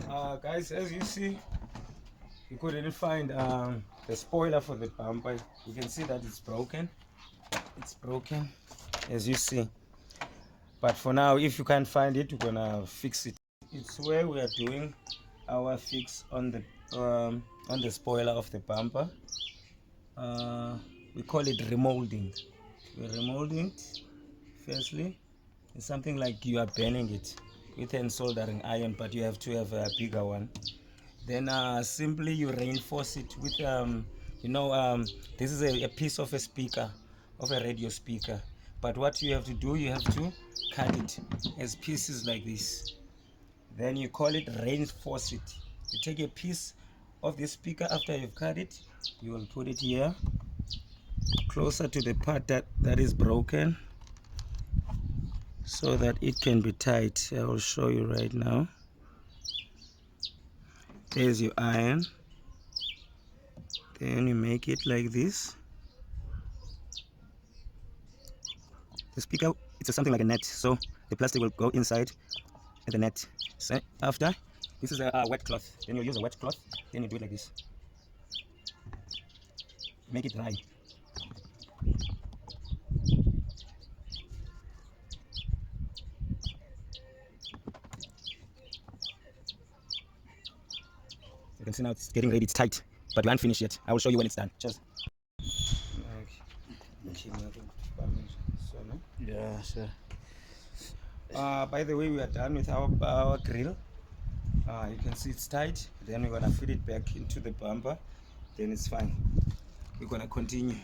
Guys, as you see, you couldn't find the spoiler for the bumper. You can see that it's broken. It's broken, as you see. But for now, if you can't find it, we're gonna fix it. It's where we are doing our fix on the spoiler of the bumper. We call it remolding. We're remolding it. Firstly, it's something like you are burning it with a soldering iron, but you have to have a bigger one. Then simply you reinforce it with this is a piece of a speaker, of a radio speaker. But what you have to do, you have to cut it as pieces like this. Then you call it reinforce it. You take a piece of the speaker after you've cut it, you will put it here closer to the part that is broken so that it can be tight. I will show you right now. There's your iron. Then you make it like this. The speaker, it's something like a net, so the plastic will go inside the net. So after, this is a wet cloth. Then you use a wet cloth. Then you do it like this. Make it dry. You can see now it's getting ready. It's tight, but we aren't finished yet. I will show you when it's done. Cheers. Yeah, sure. By the way, we are done with our grill. You can see it's tight. Then we're gonna fit it back into the bumper. Then it's fine. We're gonna continue.